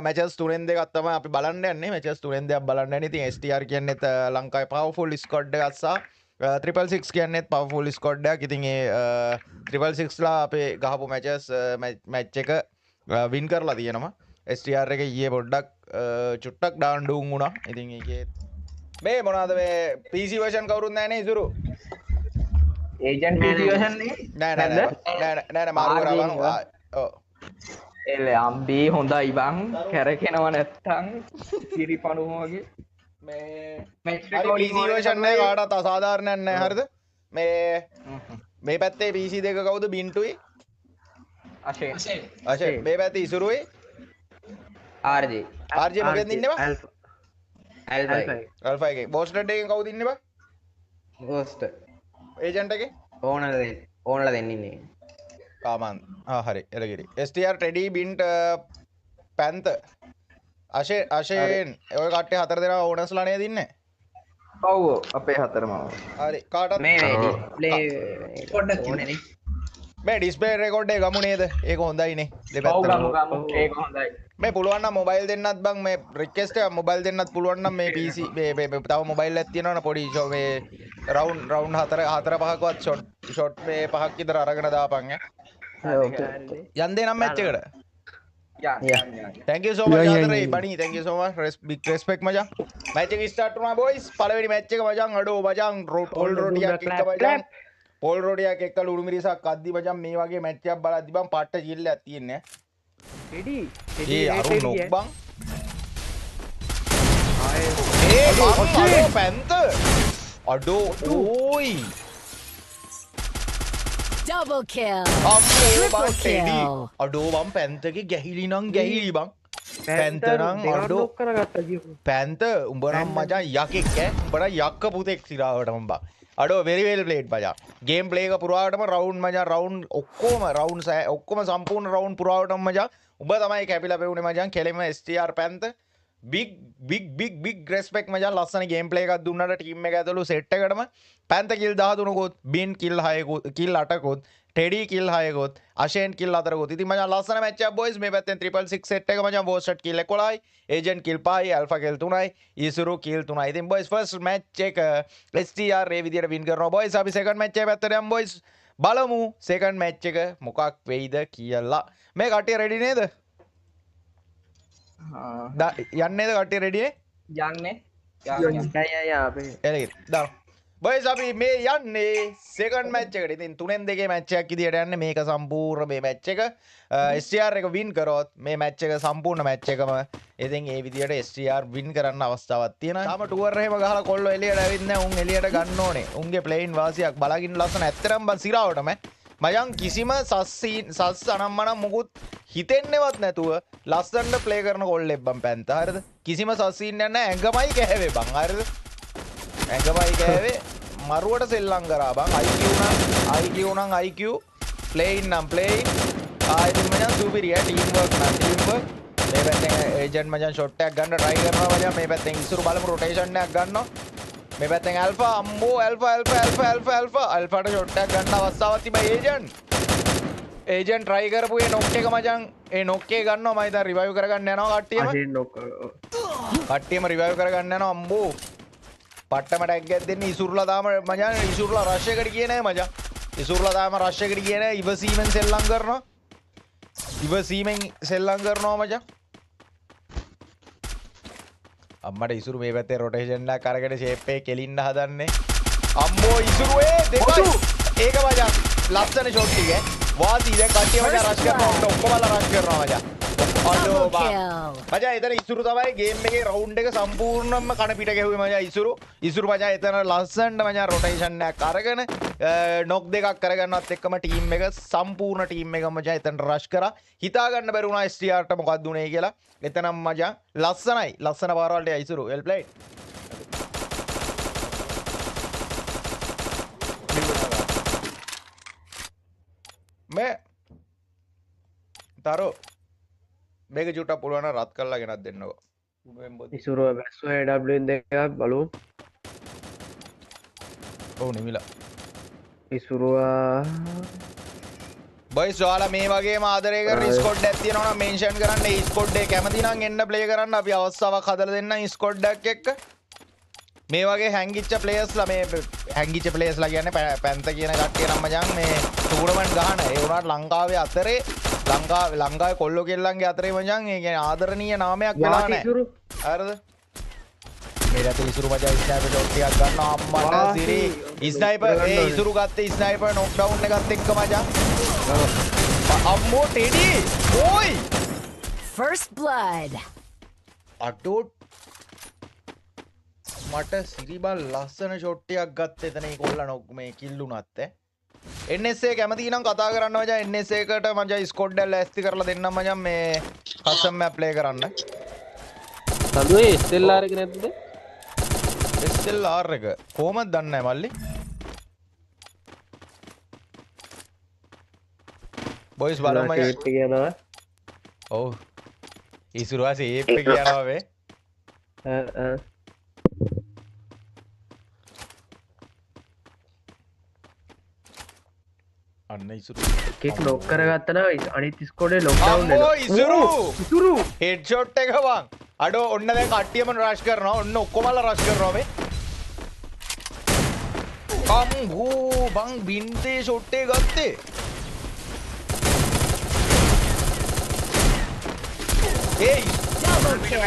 Matches තුනෙන් දෙකක් තමයි අපි බලන්න යන්නේ. මැචස් තුනෙන් දෙකක් බලන්න යන්නේ. ඉතින් STR කියන්නේත් ලංකාවේ පවර්ෆුල් ස්ක්වොඩ් එකක් සහ 666 කියන්නේත් පවර්ෆුල් ස්ක්වොඩ් එකක්. ඉතින් ඒ 666 ලා අපේ ගහපු මැචස් මැච් එක වින් කරලා තියෙනවා. STR එක ඊයේ පොඩ්ඩක් චුට්ටක් ඩාන් ඩුන් වුණා. ඉතින් ඒකේ මේ මොනවාද මේ PC version කවුරුත් නැහැ නේ ඉසුරු. ඒජන්ට් PC version නෑ නෑ මාරු කරා බං. ඔව්. එල අම්බේ හොඳයි බං කැරකෙනව නැත්තං කිරිපණු වගේ මේ PC version එක කාටවත් අසාධාරණයක් නෑ හරිද? මේ පැත්තේ PC දෙක කවුද? බින්ටුයි අශේ මේ පැත්තේ ඉසුරුයි RJ මොකෙන්ද ඉන්නේ බං? Alpha එකේ බෝස්ටඩ් එකෙන් කවුද ඉන්නේ බං? ගෝස්ට් ඒජන්ට් එකේ ඕනලා දෙන්න ඉන්නේ කාමන් හරි එලගිරි STR ටෙඩි බින්ට් පැන්ත අශයෙන් ඔය කට්ටිය හතර දෙනා ඕනස්ලා නේද ඉන්නේ? ඔව් අපේ හතරම හරි කාටත් මේ පොඩ්ඩක් ඉන්නනේ මේ ඩිස්ප්ලේ රෙකෝඩ් එක ගමු නේද? ඒක හොඳයිනේ ඔව් ගමු ඒක හොඳයි මේ පුළුවන් නම් මොබයිල් දෙන්නත් බං මේ රික්වෙස්ට් එක මොබයිල් දෙන්නත් පුළුවන් නම් මේ PC මේ තව මොබයිල් එකක් තියෙනවනේ පොඩි මේ රවුන්ඩ් හතර පහකවත් ෂොට් මේ පහක් විතර අරගෙන දාපන් යන්දේ නම් මැච් එකට thank you so much ආදරේ බණි thank you so much big respect මචං මැච් එක ස්ටාර්ට් වුණා boys පළවෙනි මැච් එක මචං අඩෝ මචං පෝල් රොඩියක් එක්ක මචං පෝල් රොඩියක් එක්ක ලුණු මිරිසක් අද්දි මචං මේ වගේ මැච් එකක් බලද්දි බං පට්ට ජීල් එකක් තියෙන්නේ ඒ අරුන් නොක් බං අඩෝ පැන්ත අඩෝ ඕයි Double kill. Triple kill. අඩෝ බං පැන්තගේ ගැහිලි නම් ගැහිලි බං. පැන්ත නම් අඩෝ පැන්ත උඹ නම් මචං යකෙක් ඈ. උඹට යක්ක පුතෙක් සිරාවටම බං. අඩෝ very well played මචං. ගේම් ප්ලේ එක පුරාවටම රවුන්ඩ් මචං රවුන්ඩ් ඔක්කොම සම්පූර්ණ රවුන්ඩ් පුරාවටම මචං උඹ තමයි කැපිලා පෙවුනේ මචං. කෙලෙම STR පැන්ත big respect මචං. ලස්සන ගේම් ප්ලේ එකක් දුන්නාට ටීම් එක ඇතුළු සෙට් එකටම පැන්ත කිල් 13කොත් බින් කිල් 6කොත් කිල් 8කොත් ටෙඩි කිල් 6කොත් අෂෙන් කිල් 4කොත්. ඉතින් මචං ලස්සන මැච් එකක් බොයිස්. මේ පැත්තෙන් 666 සෙට් එක මචං බෝස්ටඩ් කිල් 11යි ඒජන්ට් කිල් 5යි ඇල්ෆා කිල් 3යි ඊසුරු කිල් 3යි. ඉතින් බොයිස් ෆස්ට් මැච් එක STR ඒ විදියට වින් කරනවා බොයිස්. අපි සෙකන්ඩ් මැච් එක පැත්තට යමු බොයිස්. බලමු සෙකන්ඩ් මැච් එක මොකක් වෙයිද කියලා. මේ කට්ටිය රෙඩි නේද? යන්නේද කට්ටිය රෙඩි නේ? යන්නේ දාන්න බොයිස් අපි මේ යන්නේ සෙකන්ඩ් මැච් එකට. ඉතින් 3-2 මැච් එකක් විදියට යන්නේ. මේක සම්පූර්ණ මේ මැච් එක STR එක වින් කරොත් මේ මැච් එක සම්පූර්ණ මැච් එකම ඉතින් ඒ විදියට STR වින් කරන්න අවස්ථාවක් තියෙනවා. තාම ටුවර් එහෙම ගහලා කොල්ලෝ එළියට ඇවිත් නැහැ. උන් එළියට ගන්න ඕනේ. උන්ගේ ප්ලේන් වාසියක් බලාගින්න ලස්සන ඇත්තරම් බන් සිරාවටම මයන් කිසිම සස් අනම්මනම් මුකුත් හිතෙන්නේවත් නැතුව ලස්සනට ප්ලේ කරන කොල්ලෙක් බන් පැන්ත. හරිද? කිසිම සස් සීන් නැහැ. ඇඟමයි කෑවේ බන්. හරිද? ඇඟමයි කෑවේ මරුවට සෙල්ලම් කරා බං. IQ නම් IQ ප්ලේයින් නම් ප්ලේයින් ආයිත් මචං සුපිරිය ටීම් වර්ක් නම් ටීම් වර්ක්. මේ පැත්තෙන් ඒජන්ට් මචං ෂොට් එකක් ගන්න try කරනවා මචං. මේ පැත්තෙන් ඉසුරු බලමු රොටේෂන් එකක් ගන්නවා. මේ පැත්තෙන් ඇල්ෆා අම්බෝ ඇල්ෆාට ෂොට් එකක් ගන්න අවස්ථාවක් තිබ්බා. ඒජන්ට් try කරපු ඒ නොක් එක මචං ඒ නොක් එක ගන්නවා. මම ඉතින් රිවයිව් කරගන්න යනවා කට්ටියම රිවයිව් කරගන්න යනවා අම්බෝ. පට්ටම ටැග් එකක් දෙන්න ඉසුරුලා දාම මචං. ඉසුරුලා රෂ් එකට ගියේ නෑ මචං. ඉසුරුලා දාම රෂ් එකට ගියේ නෑ. ඉවසීමෙන් සෙල්ලම් කරනවා. ඉවසීමෙන් සෙල්ලම් කරනවා මචං. අම්මට ඉසුරු මේ පැත්තේ රොටේෂන් එකක් අරගෙන ෂේප් එක කෙලින්න හදන්නේ. අම්මෝ ඉසුරු දෙකයි. ඒක මචං ලස්සන ෂොට් ටික. වාසි දැන් කට්ටිය මචං රෂ් කරනවා. ඔක්කොමලා රෂ් කරනවා මචං. අඩෝ මචං එතන ඉසුරු තමයි ගේම් එකේ රවුන්ඩ් එක සම්පූර්ණයෙන්ම කන පිට ගැහුවේ මචං ඉසුරු මචං එතන ලස්සනට මචං රොටේෂන් එකක් අරගෙන නොක් දෙකක් කරගන්නවත් එක්කම ටීම් එක සම්පූර්ණ ටීම් එක මචං එතන රෂ් කරා. හිතා ගන්න බැරි වුණා STR ට මොකක්ද උනේ කියලා. එතනම මචං ලස්සනයි. ලස්සන පාරවලට ඉසුරු well played. මේ තරෝ මේක චුට්ටක් පුළුවන් නම් රත් කරලා ගෙනත් දෙන්නකෝ. ඉසුරුව බැස්සුව AW දෙකක් බලමු. ඔව් නෙමිලා. ඉසුරුව බොයිස් ඔයාලා මේ වගේම ආදරය කරන ස්කොඩ් එකක් තියෙනවා නම් මෙන්ෂන් කරන්න. ඒ ස්කොඩ් එක කැමති නම් එන්න ප්ලේ කරන්න. අපි අවස්ථාවක් හදලා දෙන්නම් ස්කොඩ් එකක් එක්ක. මේ වගේ හැංගිච්ච ප්ලේයර්ස්ලා මේ හැංගිච්ච ප්ලේයර්ස්ලා කියන්නේ පැන්ත කියන කට්ටිය නම් මචං මේ ටූර්නමන්ට් ගහන. ඒ වුණාට ලංකාවේ අතරේ ලංකාවේ කොල්ලෝ කෙල්ලන්ගේ අතරේ මචං ඒ කියන්නේ ආදරණීය නාමයක් වෙලා නැහැ. හරිද? මේකට ඉසුරු මචං ස්නයිපර් ෂොට් ටිකක් ගන්නවා අම්මට සිරි. ස්නයිපර් ඒ ඉසුරු ගත්තේ ස්නයිපර් නොක්ඩවුන් එකත් එක්ක මචං. අම්මෝ ටෙඩි ඕයි First blood. අඩෝ මට සිරිබල් ලස්සන ෂොට් එකක් ගත්ත එතන ඒ කොල්ලා මේ කිල්ලුණත් NSA කැමති නම් කතා කරන්න මචං. NSA එකට මචං ස්කොඩ් එක ලෑස්ති කරලා දෙන්නම් මචං මේ කස්ටම් මැප් ප්ලේ කරන්න. සඳුවේ SLR එක නැද්ද? SLR එක කොහමද දන්නේ නැහැ මල්ලි. බොයිස් බලමු මචං. ෂේප් එක යනවා. ඔව් ඉසුරුවා සේප් එක යනවා වේ. අන්න ඉසුරු එකෙක් ලොක් කරගත්තා නම් අනිත් ස්කෝඩේ ලොක්ඩවුන් අම්මෝ වෙනවා. ඉසුරු හෙඩ්ෂොට් එක වන්. අඩෝ ඔන්න දැන් කට්ටියම රෂ් කරනවා. ඔන්න ඔක්කොමලා රෂ් කරනවා මේ. අම්මෝ බං බින්දේ ෂොට් එක ගත්තේ. ඒයි Double kill.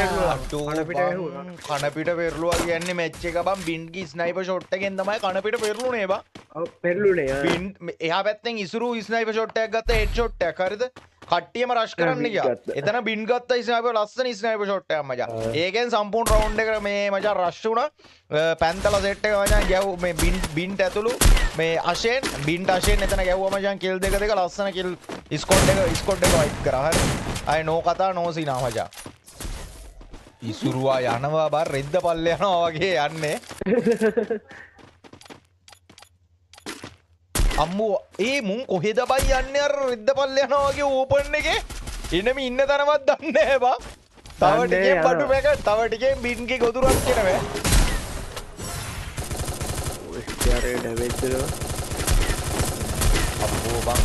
කනපිට පෙරළුවා කියන්නේ මැච් එක බං බින්ගේ ස්නයිපර් ෂොට් එකෙන් තමයි කනපිට පෙරළුනේ බං. ඔව් පෙරළුනේ. බින් එහා පැත්තෙන් ඉසුරු ස්නයිපර් ෂොට් එකක් ගත්තා හෙඩ් ෂොට් එකක් හරිද? කට්ටියම රෂ් කරන්න ගියා. එතන බින් ගත්තා ස්නයිපර් ලස්සන ස්නයිපර් ෂොට් එකක් මචං. ඒකෙන් සම්පූර්ණ රවුන්ඩ් එක මේ මචං රෂ් වුණා. පැන්තලා සෙට් එක මචං ගැව් මේ බින්ට ඇතුළු මේ අෂෙන් බින්ට අෂෙන් එතන ගැව්වා මචං කිල් දෙක ලස්සන කිල් ස්කොඩ් එක වයිප් කරා හරි. අය නෝ කතා නෝ සිනා මචං. ඉසුරුවා යනවා බා රෙද්ද පල්ලේ යනවා වගේ යන්නේ. අම්මෝ ඒ මුන් කොහෙද බයි යන්නේ අර රෙද්ද පල්ලේ යනවා වගේ ඕපන් එකේ. ඉන්නම ඉන්න තරමක් දන්නේ නැහැ බා. තව ටිකෙන් බඩු පැකට් තව ටිකෙන් බින්ගේ ගොදුරක් කියනවා. ස්ටියරේ ඩැමේජ් වෙනවා. අම්මෝ බං.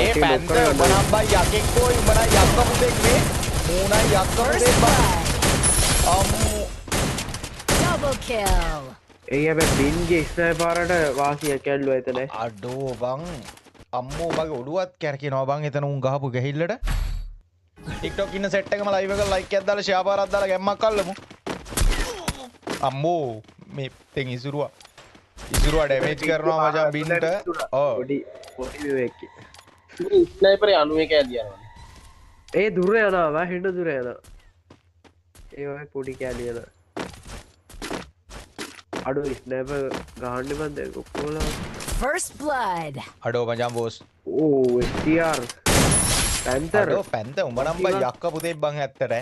ඒ පැන්ත උඹනම් බයි යකෙක් කොයි උඹනම් යක්ක පුතෙක් මේ. මූණයි යක්ක පුතෙක් බං. අම්මෝ Double kill. ඒ හැබැයි බින්ගේ ස්නයිපරට වාසියක් ඇල්ලුවා එතන. අඩෝ බං අම්මෝ මගේ ඔළුවත් කැරකිනවා බං එතන උන් ගහපු ගැහිල්ලට. TikTok ඉන්න සෙට් එකම ලයිව් එක ලයික් එකක් දාලා ෂෙයා පාරක් දාලා ගැම්මක් අල්ලමු. අම්මෝ මේ තෙන් ඉසුරුවා ඩැමේජ් කරනවා මචං බින්ට. ඔව් පොඩි විවේක. ස්නයිපර් 91 ඇදියනවා. ඒ දුර යනවා හෙන්න දුර යනවා. ඒ වගේ පොඩි කැලිය යනවා. අඩෝ ස්නයිපර් ගහන්න බන්ද කොක්කොලා. First blood. අඩෝ මචං බෝස්. ඕ STR පැන්තර්. අඩෝ පැන්ත උඹ නම් බයි යක්ක පුතේ බං ඇත්තට.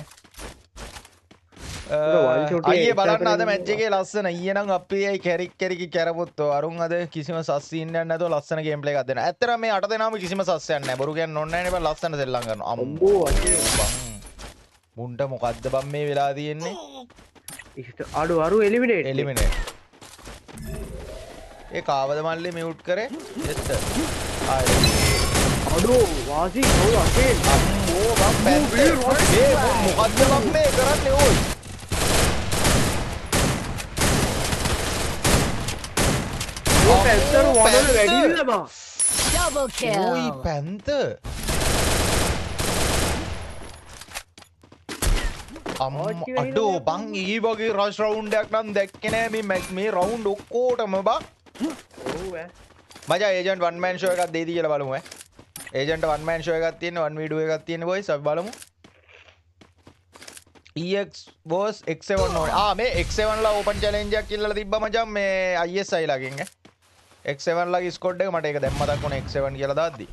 අයියේ බලන්න අද මැච් එකේ ලස්සන. ඊයේ නම් අපි අය කැරිකි කැරපොත්තෝ අරුන් අද කිසිම සස් සීන් එකක් නැතුව ලස්සන ගේම් ප්ලේ එකක් දෙනවා. ඇත්තටම මේ 8 දෙනාම කිසිම සස්යක් නැහැ. බොරු කියන්න ඕනේ නැහැ නේ බං ලස්සන සෙල්ලම් කරනවා. අම්බෝ අනේ බං. මුන්ට මොකද්ද බං මේ වෙලා තියෙන්නේ? අරු එලිමිනේට්. ඒ කාවද මල්ලි මියුට් කරේ? එස්ට. අඩෝ වාසි කවුද අපේ අම්මෝ බං පැත්තේ. මේ මොකද්ද බං මේ කරන්නේ ඕයි? පැත්තර වඩන වැඩිද බං. Double kill. ඕයි පැන්ත. අඩෝ බං ඒ වගේ රෂ් රවුන්ඩ් එකක් නම් දැක්කේ නෑ මේ රවුන්ඩ් ඔක්කොටම බං. ඔව් මචං ඒජන්ට් වන් මෑන් ෂෝ එකක් දෙයිද කියලා බලමු ඈ. ඒජන්ට් වන් මෑන් ෂෝ එකක් තියෙන වන් වීඩියෝ එකක් තියෙන බොයිස් අපි බලමු. EX boss X7 ඕනේ. මේ X7 ලා ඕපන් චැලෙන්ජ් එකක් කියලා තිබ්බා මචං මේ ISI ලාගෙන් ඈ. X7 ලාගේ ස්කොඩ් එක මට ඒක දැන් මතක් වුණා X7 කියලා දාද්දි.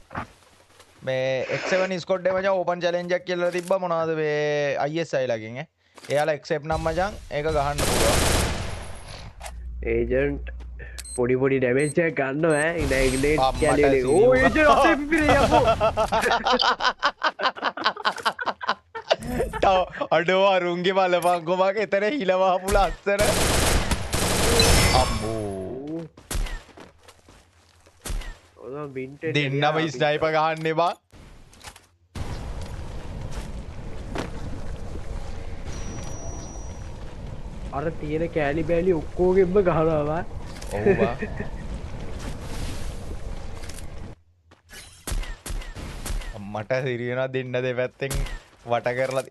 මේ X7 ස්කොඩ් එක මචං ඕපන් චැලෙන්ජ් එකක් කියලා තිබ්බා මොනවද මේ ISI ලාගෙන් ඈ. එයාලා accept නම් මචං ඒක ගහන්න පුළුවන්. ඒජන්ට් පොඩි ඩැමේජ් එකක් ගන්නවා ඈ. ඉනයිග්නේට් කැලේ. ඕ ඒජන්ට් අපේ පිපිරේ යපෝ. අඩෝ අරුන්ගේ බලපංකො මගේ එතන හිලවහපු ලස්සන. අම්මෝ. බින්ට දෙන්නම ස්නයිපර් ගහන්න එපා. අර තියෙන කෑලි බෑලි ඔක්කෝගෙන්ම ගහනවා. ඔව් බා. මට සිරියනවා දෙන්න දෙපැත්තෙන් වට කරලා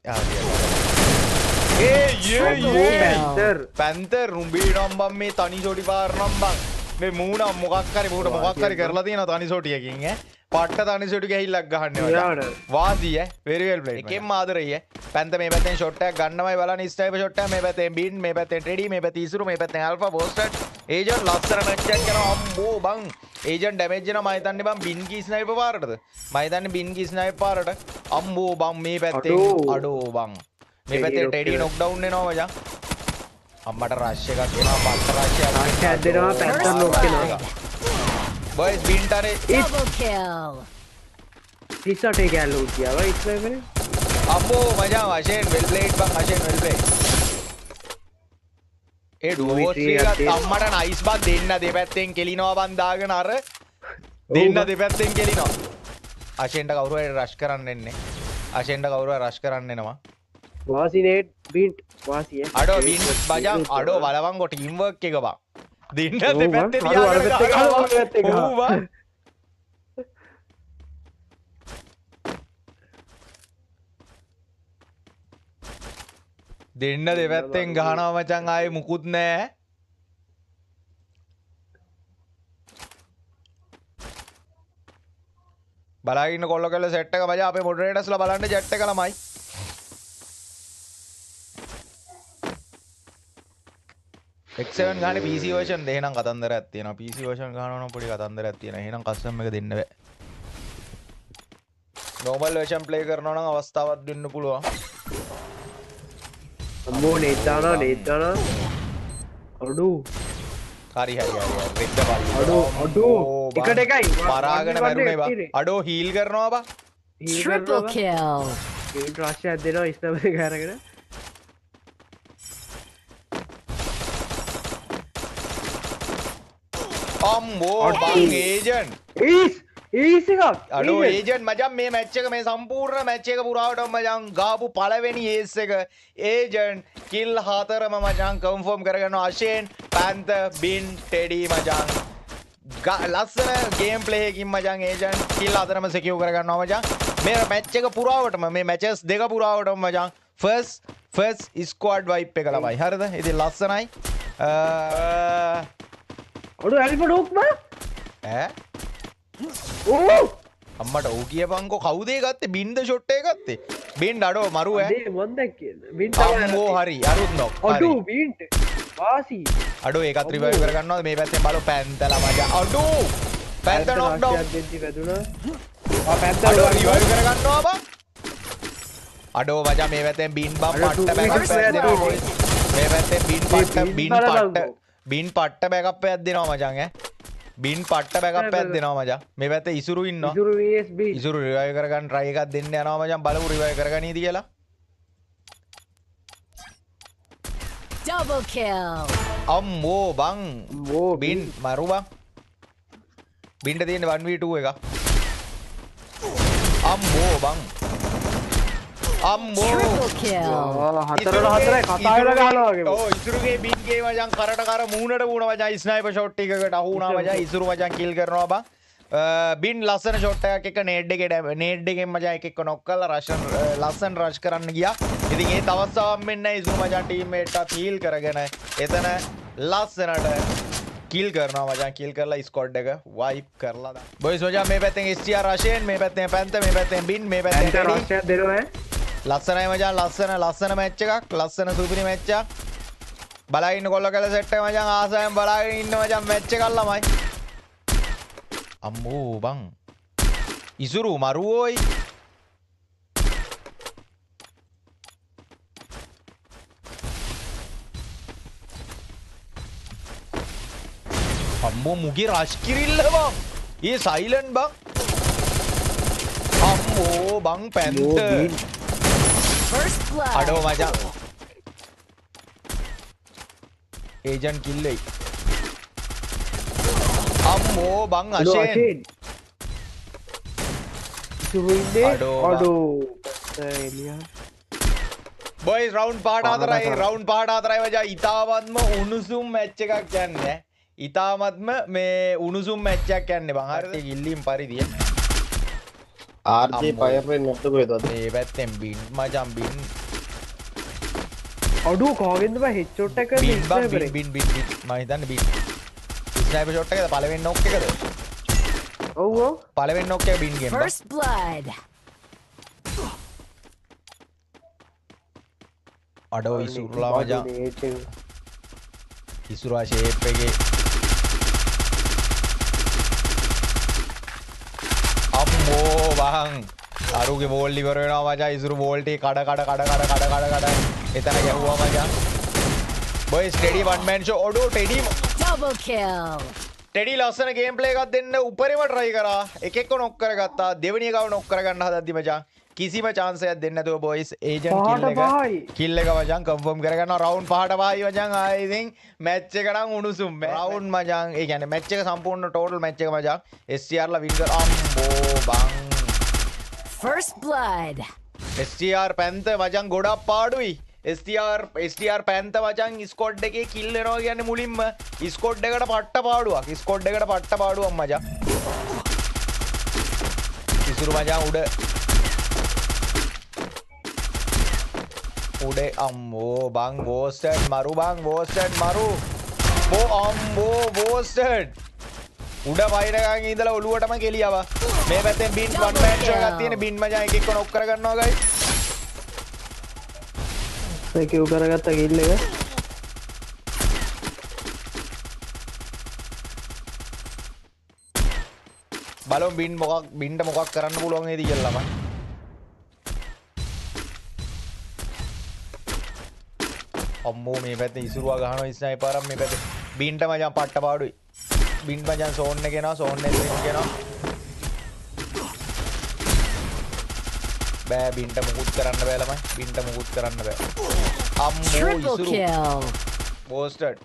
පැන්තර් රුම්බී නම් බං මේ තනි සොටි පාර නම් බං මේ මූණ මොකක් හරි මූට මොකක් හරි කරලා තියෙනවා තනි සොටියකින් ඈ පට්ට තනි සොටි ගහිල්ලක් ගහන්නේ මචං වාසි ඈ very well played එකෙන්ම ආදරෙයි ඈ පැන්ත මේ පැත්තෙන් ෂොට් එකක් ගන්නමයි බලන්න ස්නයිපර් ෂොට් එක මේ පැත්තෙන් බින් මේ පැත්තෙන් ටෙඩි මේ පැත්තේ ඉසුරු මේ පැත්තෙන් ආල්ෆා බෝස්ටඩ් ඒජන්ට් ලස්සන මැච් එකක් කරනවා අම්බෝ බං ඒජන්ට් ඩැමේජ් වෙනවා මම හිතන්නේ බං බින් කී ස්නයිපර් පාරටද මම හිතන්නේ බින් කී ස්නයිපර් පාරට අම්බෝ බං මේ පැත්තෙන් අඩෝ බං මේ පැත්තේ ටෙඩි නොක් ඩවුන් වෙනවා මචං අම්මට රෂ් එකක් එනවා පස්ස රෂ් එකක් දෙනවා පැත්තට නොක් වෙනවා boys බින්ටනේ Double kill. 38 කැල්ලෝ කියාවා ඉස්පෙවනේ අම්බෝ මචං වශයෙන් well played බං වශයෙන් well played ඒ ඩුවෝස් එක අම්මට නයිස් බං දෙන්න දෙපැත්තෙන් කෙලිනවා බං දාගෙන අර දෙන්න දෙපැත්තෙන් කෙලිනවා අශෙන්ට කවුරු හරි රෂ් කරන්න එන්නේ අශෙන්ට කවුරු හරි රෂ් කරන්න එනවා වාසිනේට් බින්ට් වාසිය අඩෝ බින් බජන් අඩෝ බලවංගෝ ටීම් වර්ක් එක බං දෙන්න දෙපැත්තේ තියාගෙන ඔව් බං දෙන්න දෙපැත්තෙන් ගහනවා මචං ආයේ මුකුත් නෑ බලාගෙන ඉන්න කොල්ල කළ සෙට් එක මචං අපේ මොඩරේටර්ස්ලා බලන්න chat එක ළමයි X7 ගහන්නේ PC version දෙහෙනම් කතන්දරයක් තියෙනවා PC version ගහනවා නම් පොඩි කතන්දරයක් තියෙනවා එහෙනම් custom එක දෙන්න බෑ normal version play කරනවා නම් අවස්ථාවක් දෙන්න පුළුවන් අම්මෝ නේතානා අඩු හරි රෙද්ද බලන්න අඩු එකට එකයි මරාගෙන මැරුණේ බා අඩෝ හීල් කරනවා බා Triple kill. බින්ට් රෂ්යක් දෙනවා ඉස්නයිපර් එක අරගෙන අම්බෝ බං ඒජන්ට් ඊස් එකක් අඩෝ ඒජන්ට් මචං මේ මැච් එක මේ සම්පූර්ණ මැච් එක පුරාවටම මචං ගාපු පළවෙනි ඒස් එක ඒජන්ට් කිල් 4ම මචං කන්ෆර්ම් කරගන්නවා අශේන් පැන්ත බින් ටෙඩි මචං ලස්සන ගේම් ප්ලේ එකකින් මචං ඒජන්ට් කිල් 4ම සිකියුර් කරගන්නවා මචං මේ මැච් එක පුරාවටම මේ මැචස් දෙක පුරාවටම මචං ෆස්ට් ස්ක්වොඩ් වයිප් එක ළමයි හරිද ඉතින් ලස්සනයි අඩු ඇල්ෆා ඩොග් බා ඈ ඕ අම්මට ඕ කියපන්කෝ කවුද ඒ ගත්තේ බින්ද ෂොට් එක ගත්තේ බින්ඩ් අඩෝ මරු ඈ අනේ මන් දැක්කේ බින්ට් අම්මෝ හරි අරුත් නොක් අඩු බින්ට් වාසි අඩෝ ඒකත් රිවයිව් කරගන්නවා මේ පැත්තෙන් බලෝ පැන්තලා මචං අඩෝ පැන්ත නොක් ඩවුන් දෙන්ටි වැදුනා පැන්ත අඩෝ රිවයිව් කරගන්නවා බං අඩෝ මචං මේ පැත්තෙන් බින් බම් පට්ට බෑකප් එකක් දෙනවා මේ පැත්තෙන් බින් පට්ට බෑකප් එකක් දෙනවා මචං ඈ බින් පට්ට බෑකප් එකක් දෙනවා මචං මේ පැත්තේ ඉසුරු ඉන්නවා ඉසුරු VSB ඉසුරු රිවයිව් කරගන්න try එකක් දෙන්න යනවා මචං බලමු රිවයිව් කරගනීද කියලා Double kill. අම්මෝ බං බින් මරු බං බින්ට තියෙන 1v2 එක අම්මෝ බං අම්මෝ Triple kill. හතරට හතරයි කතා වෙලා ගහනවා වගේ ඔව් ඉසුරුගේ බින්ගේ මචං කරට කර මූණට මූණ මචං ස්නයිපර් ෂොට් එකකට අහු වුණා මචං ඉසුරු මචං කිල් කරනවා බං බින් ලස්සන ෂොට් එකක් එක නේඩ් එකෙන් මචං එක නොක් කරලා ලස්සන රෂ් කරන්න ගියා ඉතින් ඒ තවස්සාවක් මෙන්න ඉසුරු මචං ටීම්මේට්ටත් හීල් කරගෙන එතන ලස්සනට කිල් කරනවා මචං කිල් කරලා ස්ක්වොඩ් එක වයිප් කරලා දා බොයිස් මචං මේ පැත්තෙන් STR රෂෙන් මේ පැත්තෙන් පැන්ත මේ පැත්තෙන් බින් මේ පැත්තෙන් ටෙඩි රෂ්යක් දෙනවා ලස්සනයි මචං ලස්සන මැච් එකක් ලස්සන සුපිරි මැච් එකක් බලාගෙන ඉන්න කොල්ල කළ සෙට් එක මචං ආසයෙන් බලාගෙන ඉන්න මචං මැච් එකක් ළමයි අම්මෝ බං ඉසුරු මරුවෝයි අම්මෝ මුගේ රෂ් කිරිල්ල බං ඒ සයිලන්ට් බං අම්මෝ බං පැන්ත First blood. අඩෝ මචං ඒජන්ට් කිල්ලෙයි අම්මෝ බං අශේන් ඉතුරු ඉන්නේ අඩෝ, අඩෝ එලියා බොයිස් රවුන්ඩ් පාට හතරයි රවුන්ඩ් පාට හතරයි මචං ඉතාමත්ම උණුසුම් මැච් එකක් යන්නේ ඉතාමත්ම මේ උණුසුම් මැච් එකක් යන්නේ බං හරිද ගිල්ලීම් පරිදි ආර්ජේ පයරෙන් නැත්තු කොහෙද මේ පැත්තෙන් බින් මචං බින් අඩෝ කාගෙන්ද බා හෙඩ්ෂොට් එක බින් මම හිතන්නේ බින් ස්නයිපර් ෂොට් එකද පළවෙනි නොක් එකද ඔව් ඔව් පළවෙනි නොක් එක බින් ගෙන් බං First blood. අඩෝ ඉසුරුලා මචං ඉසුරා ෂේප් එකේ අම්මෝ බං අරුගේ බෝල් ඉවර වෙනවා මචං ඉසුරු බෝල් ටික කඩ එතන ගැහුවා මචං boys Teddy one man show ඔඩෝ ටෙඩි Double kill. ටෙඩි ලස්සන ගේම් ප්ලේ එකක් දෙන්න උපරිම try කරා එකෙක්ව නොක් කරගත්තා දෙවෙනි එකව නොක් කරගන්න හදද්දි මචං කිසිම chance එකක් දෙන්නේ නැතුව බොයිස් ඒජන්ට් කිල් එක මචං කන්ෆර්ම් කරගන්නවා රවුන්ඩ් 5ට පහයි මචං ආයි ඉතින් මැච් එක නම් උණුසුම් රවුන්ඩ් මචං ඒ කියන්නේ මැච් එක සම්පූර්ණ ටෝටල් මැච් එක මචං STR ලා වින් කර අම්බෝ බං First blood. STR පැන්ත මචං ගොඩක් පාඩුයි STR පැන්ත මචං ස්කොඩ් එකේ කිල් වෙනවා කියන්නේ මුලින්ම ස්කොඩ් එකට පට්ට පාඩුවක් ස්කොඩ් එකට පට්ට පාඩුවක් මචං ඉසුරු මචං උඩේ අම්මෝ බං බෝස්ටඩ් මරු බෝ අම්බෝ බෝස්ටඩ් උඩ වයිරගන් ඉඳලා ඔලුවටම කෙලියව මේ පැත්තෙන් බින් වන් මෑන් ෂෝ එකක් තියෙන බින් මචං එකෙක්ව නොක් කරගන්නවා ගයිස් සෙකියු කරගත්ත කිල් එක බලමු බින්ට මොකක් කරන්න පුළුවන් නේද කියලා මම අම්මෝ මේ පැත්තේ ඉසුරුවා ගහනවා ස්නයිපරම් මේ පැත්තේ බින්ට මචං පට්ට පාඩුයි බින් මචං සෝන් එක එනවා සෝන් එක එනවා බෑ බින්ට මුකුත් කරන්න බෑ ළමයි බින්ට මුකුත් කරන්න බෑ අම්මෝ Triple ඉසුරු kill. බෝස්ටඩ්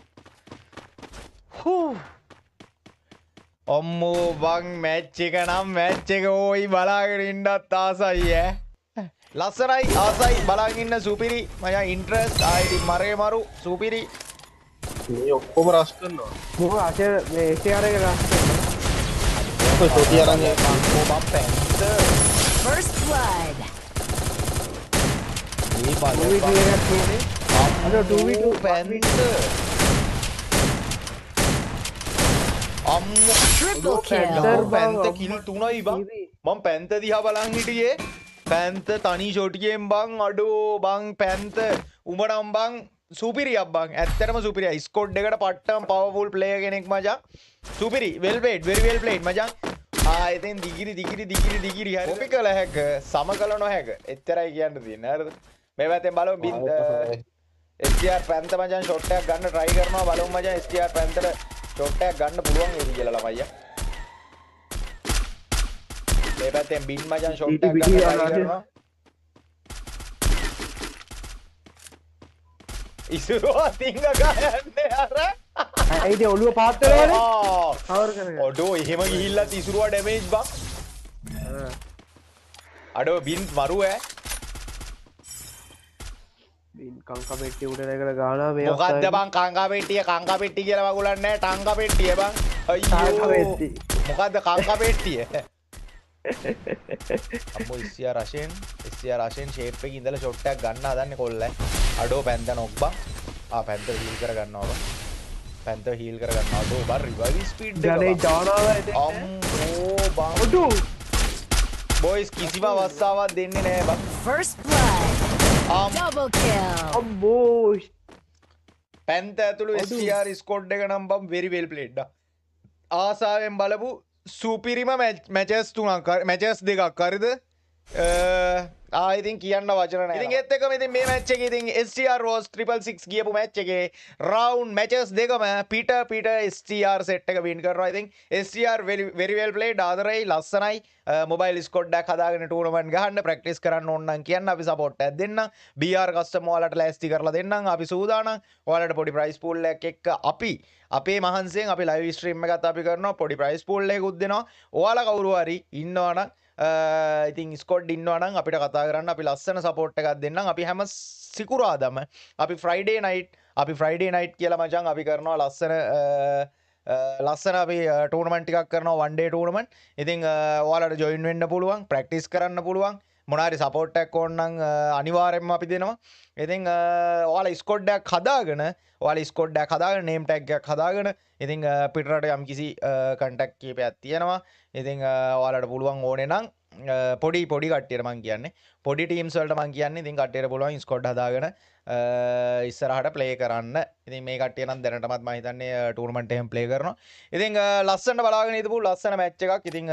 අම්මෝ බං මැච් එක නම් මැච් එක ඕයි බලාගෙන ඉන්නත් ආසයි ලස්සනයි ආසයි බලාගෙන ඉන්න සුපිරි මචං ඉන්ට්‍රස්ට් ආයිඩි මරේ මරු සුපිරි මේ ඔක්කොම රස් කරනවා මොකද අෂර් මේ STR එක රස් කරනවා ඔය සෝටි අරන් අම්මෝ බම් පැන්ත First blood. මේ බලපන් එකක් තියෙන්නේ අද 2v2 පැන්ත අම්මෝ Triple kill. පැන්ත කිල් 3යි බං මම පැන්ත දිහා බලන් හිටියේ පැන්ත තනි ෂොට්ගෙන් බං අඩෝ බං පැන්ත උඹනම් බං සුපිරියක් බං ඇත්තටම සුපිරියි ස්කොඩ් එකට පට්ටම් පවර්ෆුල් ප්ලේයර් කෙනෙක් මචං සුපිරි වෙල් ප්ලේඩ් very well played මචං ආයෙත් දිගිරි හරි කොපි කළ හැක සම කළ නොහැක එච්චරයි කියන්න තියෙන්නේ හරිද මේ පැත්තෙන් බලමු බින් STR පැන්ත මචං ෂොට් එකක් ගන්න try කරනවා බලමු මචං STR පැන්තට ෂොට් එකක් ගන්න පුළුවන් වේද කියලා ළමයියා මේ පැත්තෙන් බින් මචං ෂොට් එකක් ගන්න try කරනවා ඉසුරුවා තිංග ගයන්නේ අර ඇයිද ඔළුව පාත් වෙනවනේ කවර් කරගන්න ඔඩෝ එහෙම ගිහිල්ලා ඉසුරුවා ඩැමේජ් බං අඩෝ බින් මරු බින් කංකා පෙට්ටිය උඩ නැගලා ගානවා මේ මොකද්ද බං කංකා පෙට්ටිය කියලා වගුලන්නේ නැහැ ටංකා පෙට්ටිය බං අයියෝ මොකද්ද කංකා පෙට්ටිය අම්මෝ ඉස්සියා රෂෙන් ෂේප් එකේ ඉඳලා ෂොට් එකක් ගන්න හදන්නේ කොල්ල අඩෝ පැන්ත නොක් බං පැන්ත හීල් කර ගන්නවා අඩෝ බං රිවයිව් ස්පීඩ් එක ගනේ දානවා අම්මෝ බං ඔඩු බොයිස් කිසිම අවස්ථාවක් දෙන්නේ නැහැ බං First blood. Double kill. අම්බෝ පැන්ත ඇතුළු STR ස්කොඩ් එක නම් බම් very well played ආසාවෙන් බලපු සුපිරිම මැචස් තුනක් මැචස් දෙකක් හරිද ඉතින් කියන්න වචන නැහැ. ඉතින් ඒත් එක්කම ඉතින් මේ මැච් එකේ ඉතින් STR Rose 666 ගියපු මැච් එකේ රවුන්ඩ් මැචස් දෙකම පිට STR සෙට් එක වින් කරනවා. ඉතින් STR very well played ආදරයි ලස්සනයි මොබයිල් ස්කොඩ් එකක් හදාගෙන ටූර්නමන්ට් ගහන්න ප්‍රැක්ටිස් කරන්න ඕන නම් කියන්න අපි සපෝට් එකක් දෙන්නම්. BR කස්ටම් ඔයාලට ලෑස්ති කරලා දෙන්නම්. අපි සූදානම්. ඔයාලට පොඩි ප්‍රයිස් පූල් එකක් එක්ක අපි අපේ මහන්සියෙන් අපි ලයිව් ස්ට්‍රීම් එකත් අපි කරනවා. පොඩි ප්‍රයිස් පූල් එකකුත් දෙනවා. ඔයාලා කවුරු හරි ඉන්නවා නම් ඉතින් ස්කොඩ් ඉන්නවා නම් අපිට කතා කරන්න අපි ලස්සන සපෝට් එකක් දෙන්නම් අපි හැම සිකුරාදම අපි ෆ්‍රයිඩේ නයිට් කියලා මචං අපි කරනවා ලස්සන අපි ටූර්නමන්ට් ටිකක් කරනවා වන් ඩේ ටූර්නමන්ට්. ඉතින් ඔයාලට ජොයින් වෙන්න පුළුවන්, ප්‍රැක්ටිස් කරන්න පුළුවන්. මොනාරි සපෝට් එකක් ඕන නම් අනිවාර්යෙන්ම අපි දෙනවා. ඉතින් ඔයාලා ස්කොඩ් එකක් හදාගෙන නේම් ටැග් එකක් හදාගෙන ඉතින් පිටරට යම්කිසි කන්ටැක්ට් කීපයක් තියෙනවා. ඉතින් ඔයාලට පුළුවන් ඕනේ නම් පොඩි කට්ටියට මං කියන්නේ පොඩි ටීම්ස් වලට මං කියන්නේ ඉතින් කට්ටියට පුළුවන් ස්කොඩ් හදාගෙන ඉස්සරහට ප්ලේ කරන්න. ඉතින් මේ කට්ටිය නම් දැනටමත් මම හිතන්නේ ටූර්නමන්ට් එකෙන් ප්ලේ කරනවා. ඉතින් ලස්සනට බලාගෙන ඉඳපු ලස්සන මැච් එකක්. ඉතින්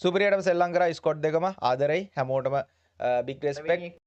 සුපිරියටම සෙල්ලම් කරා ස්කොඩ් දෙකම ආදරෙයි හැමෝටම බිග් රෙස්පෙක්ට්.